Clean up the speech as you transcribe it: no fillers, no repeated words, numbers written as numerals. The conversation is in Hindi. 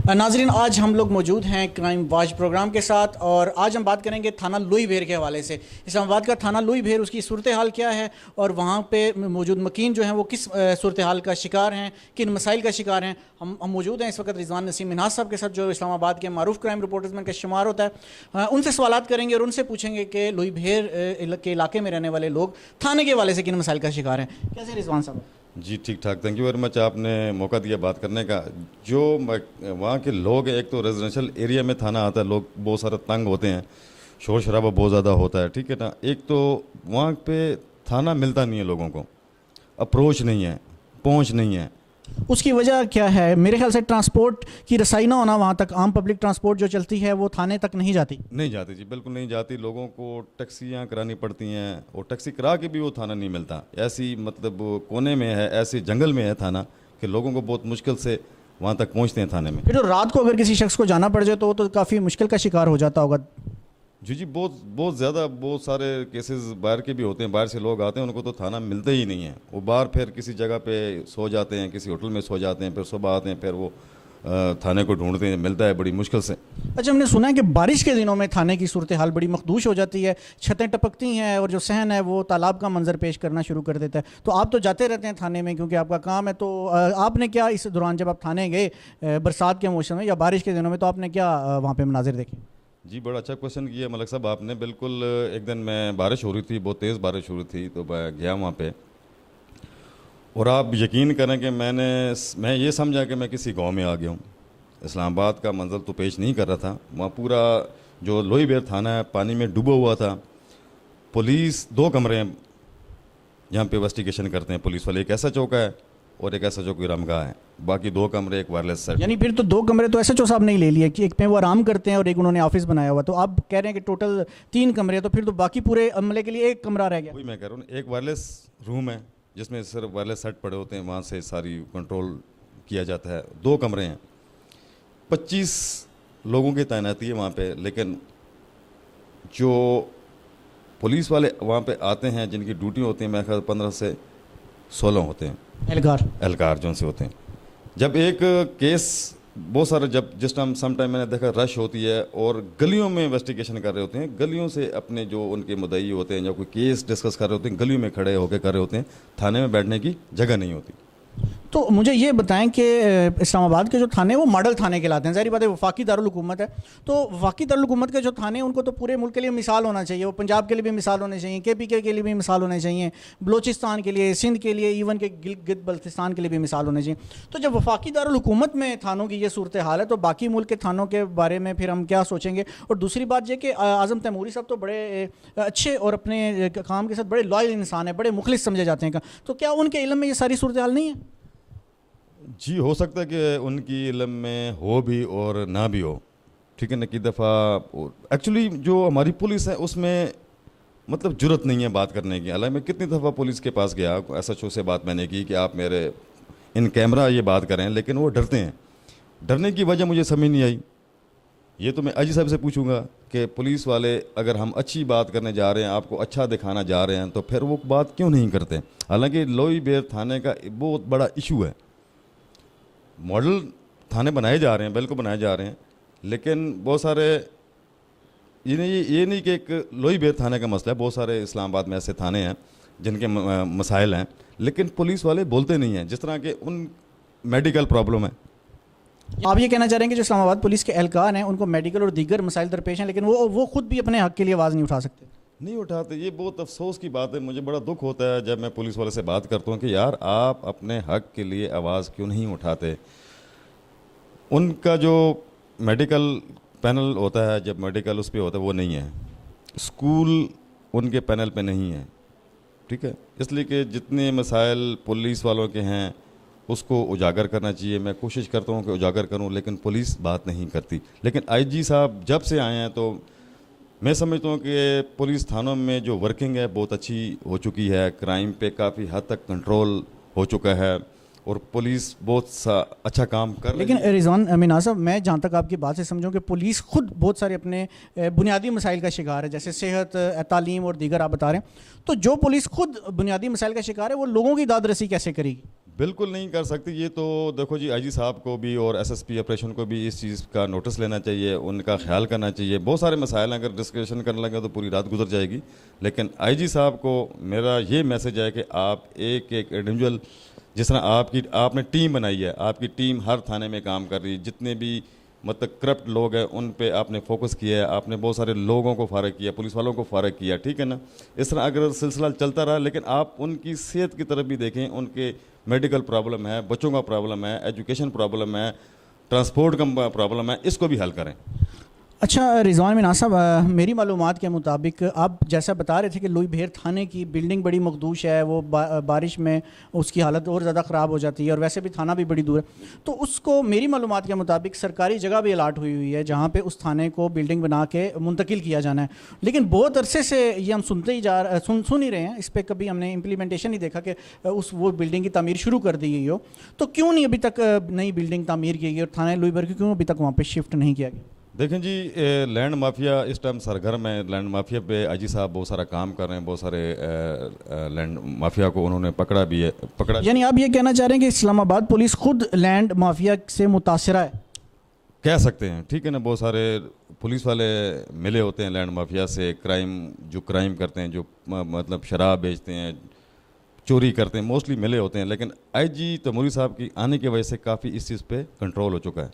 नाजरीन, आज हम लोग मौजूद हैं क्राइम वॉच प्रोग्राम के साथ और आज हम बात करेंगे थाना लुई भेर के हवाले से। इस्लामाबाद का थाना लुई भेर, उसकी सूरत हाल क्या है और वहाँ पे मौजूद मकीन जो हैं वो किस सूरत हाल का शिकार हैं, किन मसाइल का शिकार हैं। हम मौजूद हैं इस वक्त रिजवान नसीम मिन्हाज साहब के साथ, जो इस्लामाबाद के मारूफ क्राइम रिपोर्टर्स में इनका शुमार होता है। उनसे सवालात करेंगे और उनसे पूछेंगे कि लुई भेर के इलाके में रहने वाले लोग थाने के हवाले से किन मसाइल का शिकार हैं। कैसे रिजवान साहब? जी ठीक ठाक, थैंक यू वेरी मच, आपने मौका दिया बात करने का। जो वहाँ के लोग, एक तो रेजिडेंशियल एरिया में थाना आता है, लोग बहुत सारे तंग होते हैं, शोर शराबा बहुत ज़्यादा होता है, ठीक है ना। एक तो वहाँ पे थाना मिलता नहीं है लोगों को, अप्रोच नहीं है, पहुँच नहीं है। उसकी वजह क्या है? मेरे ख्याल से ट्रांसपोर्ट की रसाई ना होना, वहाँ तक आम पब्लिक ट्रांसपोर्ट जो चलती है वो थाने तक नहीं जाती। नहीं जाती जी, बिल्कुल नहीं जाती। लोगों को टैक्सियाँ करानी पड़ती हैं और टैक्सी करा के भी वो थाना नहीं मिलता। ऐसी मतलब कोने में है, ऐसे जंगल में है थाना कि लोगों को बहुत मुश्किल से वहाँ तक पहुँचते हैं थाने में। फिर तो रात को अगर किसी शख्स को जाना पड़ जाए तो काफ़ी मुश्किल का शिकार हो जाता होगा। जी जी, बहुत बहुत ज़्यादा, बहुत सारे केसेस बाहर के भी होते हैं, बाहर से लोग आते हैं, उनको तो थाना मिलते ही नहीं है। वो बाहर फिर किसी जगह पे सो जाते हैं, किसी होटल में सो जाते हैं, फिर सुबह आते हैं, फिर वो थाने को ढूंढते हैं, मिलता है बड़ी मुश्किल से। अच्छा, हमने सुना है कि बारिश के दिनों में थाने की सूरत हाल बड़ी मखदूश हो जाती है, छतें टपकती हैं और जो सहन है वो तालाब का मंजर पेश करना शुरू कर देता है। तो आप तो जाते रहते हैं थाने में क्योंकि आपका काम है, तो आपने क्या इस दौरान जब आप थाने गए बरसात के मौसम में या बारिश के दिनों में, तो आपने क्या वहाँ पर मनाजिर देखे? जी, बड़ा अच्छा क्वेश्चन किया मलक साहब आपने। बिल्कुल, एक दिन मैं, बारिश हो रही थी, बहुत तेज़ बारिश हो रही थी, तो मैं गया वहाँ पे और आप यकीन करें कि मैं ये समझा कि मैं किसी गांव में आ गया हूँ। इस्लामाबाद का मंजर तो पेश नहीं कर रहा था। वहाँ पूरा जो लोई बेर थाना है पानी में डूबा हुआ था। पुलिस, 2 कमरे हैं जहाँ पे इन्वेस्टिगेशन करते हैं पुलिस वाले, एक ऐसा चौका है और एक ऐसा जो कोई रमगाह है, बाकी 2 कमरे, एक वायरलेस सेट। यानी फिर तो 2 कमरे तो एसएचओ साहब नहीं ले लिए कि एक में वो आराम करते हैं और एक उन्होंने ऑफिस बनाया हुआ, तो आप कह रहे हैं कि टोटल 3 कमरे, तो फिर तो बाकी पूरे अमले के लिए 1 कमरा रह गया। वही मैं कह रहा हूँ, एक वायरलेस रूम है जिसमें सिर्फ वायरलेस सेट पड़े होते हैं, वहाँ से सारी कंट्रोल किया जाता है। 2 कमरे हैं, 25 लोगों की तैनाती है वहाँ पे, लेकिन जो पुलिस वाले वहाँ पे आते हैं जिनकी ड्यूटी होती है, मेरे ख्याल 15 से 16 होते हैं एहलकार जो उनसे होते हैं। जब एक केस बहुत सारे, जब जिस टाइम सम टाइम मैंने देखा रश होती है और गलियों में इन्वेस्टिगेशन कर रहे होते हैं, गलियों से अपने जो उनके मुद्दई होते हैं या कोई केस डिस्कस कर रहे होते हैं, गलियों में खड़े होकर कर रहे होते हैं, थाने में बैठने की जगह नहीं होती। तो मुझे ये बताएं कि इस्लामाबाद के जो थाने वो मॉडल थाने कहलाते हैं। ज़ाहिर बात है वफाकी दारुल हुकूमत है, तो वफाकी दारुल हुकूमत के जो थाने हैं उनको तो पूरे मुल्क के लिए मिसाल होना चाहिए। वो पंजाब के लिए भी मिसाल होने चाहिए, KPK के लिए भी मिसाल होने चाहिए, बलोचिस्तान के लिए, सिंध के लिए, इवन के गिलगित बल्तिस्तान के लिए भी मिसाल होने चाहिए। तो जब वफाकी दारुल हुकूमत में थानों की ये सूरत हाल है, तो बाकी मुल्क के थानों के बारे में फिर हम क्या सोचेंगे? और दूसरी बात यह कि आज़म तैमूरी साहब तो बड़े अच्छे और अपने काम के साथ बड़े लॉयल इंसान है, बड़े मुखलिस समझे जाते हैं, तो क्या उनके इल्म में ये सारी सूरत हाल नहीं है? जी, हो सकता है कि उनकी इल्म में हो भी और ना भी हो, ठीक है ना। कि दफ़ा एक्चुअली जो हमारी पुलिस है उसमें मतलब जुर्रत नहीं है बात करने की। हालांकि मैं कितनी दफ़ा पुलिस के पास गया, SHO से बात मैंने की कि आप मेरे इन कैमरा ये बात करें, लेकिन वो डरते हैं। डरने की वजह मुझे समझ नहीं आई। ये तो मैं अजी साहब से पूछूंगा कि पुलिस वाले अगर हम अच्छी बात करने जा रहे हैं, आपको अच्छा दिखाना जा रहे हैं, तो फिर वो बात क्यों नहीं करते। हालांकि लोई बेर थाने का बहुत बड़ा इशू है। मॉडल थाने बनाए जा रहे हैं, बिल्कुल बनाए जा रहे हैं, लेकिन बहुत सारे ये नहीं कि एक लोई बेर थाने का मसला है। बहुत सारे इस्लामाबाद में ऐसे थाने हैं जिनके मसाइल हैं, लेकिन पुलिस वाले बोलते नहीं हैं। जिस तरह के उन मेडिकल प्रॉब्लम है। आप ये कहना चाह रहे हैं कि जो इस्लामाबाद पुलिस के एहलकार हैं उनको मेडिकल और दीगर मसाइल दरपेश हैं, लेकिन वो खुद भी अपने हक़ के लिए आवाज़ नहीं उठा सकते? नहीं उठाते। ये बहुत अफसोस की बात है। मुझे बड़ा दुख होता है जब मैं पुलिस वाले से बात करता हूँ कि यार आप अपने हक के लिए आवाज़ क्यों नहीं उठाते। उनका जो मेडिकल पैनल होता है, जब मेडिकल उस पर होता है, वो नहीं है। स्कूल उनके पैनल पे नहीं है, ठीक है। इसलिए कि जितने मसाइल पुलिस वालों के हैं उसको उजागर करना चाहिए। मैं कोशिश करता हूँ कि उजागर करूँ, लेकिन पुलिस बात नहीं करती। लेकिन IG साहब जब से आए हैं तो मैं समझता हूँ कि पुलिस थानों में जो वर्किंग है बहुत अच्छी हो चुकी है। क्राइम पे काफ़ी हद तक कंट्रोल हो चुका है और पुलिस बहुत सा अच्छा काम कर रही है। लेकिन रिजवान मिन्हाज साहब, मैं जहाँ तक आपकी बात से समझूँ कि पुलिस खुद बहुत सारे अपने बुनियादी मसाइल का शिकार है, जैसे सेहत, तालीम और दीगर आप बता रहे हैं। तो जो पुलिस खुद बुनियादी मसाइल का शिकार है, वो लोगों की दाद रसी कैसे करेगी? बिल्कुल नहीं कर सकती। ये तो देखो जी, आईजी साहब को भी और एसएसपी ऑपरेशन को भी इस चीज़ का नोटिस लेना चाहिए, उनका ख्याल करना चाहिए। बहुत सारे मसाइल हैं, अगर डिस्कशन करने लगे तो पूरी रात गुजर जाएगी। लेकिन आईजी साहब को मेरा ये मैसेज है कि आप एक एक इंडिविजुअल, जिस तरह आपने टीम बनाई है, आपकी टीम हर थाने में काम कर रही है, जितने भी मतलब करप्ट लोग हैं उन पे आपने फोकस किया है, आपने बहुत सारे लोगों को फारग किया, पुलिस वालों को फारग किया, ठीक है ना। इस तरह अगर सिलसिला चलता रहा, लेकिन आप उनकी सेहत की तरफ भी देखें, उनके मेडिकल प्रॉब्लम है, बच्चों का प्रॉब्लम है, एजुकेशन प्रॉब्लम है, ट्रांसपोर्ट का प्रॉब्लम है, इसको भी हल करें। अच्छा रिजवान मिनाज साहब, मेरी मालूमात के मुताबिक आप जैसा बता रहे थे कि लोई भेर थाने की बिल्डिंग बड़ी मखदूश है, वो बारिश में उसकी हालत और ज़्यादा ख़राब हो जाती है, और वैसे भी थाना भी बड़ी दूर है। तो उसको मेरी मालूमात के मुताबिक सरकारी जगह भी अलाट हुई है जहाँ पे उस थाने को बिल्डिंग बना के मुंतकिल किया जाना है। लेकिन बहुत अरसे से ये हम सुनते ही सुन ही रहे हैं, इस पर कभी हमने इम्प्लीमेंटेशन नहीं देखा कि वो बिल्डिंग की तामीर शुरू कर दी गई हो। तो क्यों नहीं अभी तक नई बिल्डिंग तामीर की गई, और थाना लुई भर क्यों अभी तक वहाँ पर शिफ्ट नहीं किया गया? देखें जी, लैंड माफिया इस टाइम सरगर्म है। लैंड माफिया पे आईजी साहब बहुत सारा काम कर रहे हैं, बहुत सारे लैंड माफिया को उन्होंने पकड़ा भी है। यानी आप ये कहना चाह रहे हैं कि इस्लामाबाद पुलिस खुद लैंड माफिया से मुतासरा है? कह सकते हैं, ठीक है ना। बहुत सारे पुलिस वाले मिले होते हैं लैंड माफिया से, क्राइम करते हैं, जो मतलब शराब बेचते हैं, चोरी करते हैं, मोस्टली मिले होते हैं। लेकिन आईजी तैमूरी साहब की आने की वजह से काफ़ी इस चीज़ पे कंट्रोल हो चुका है।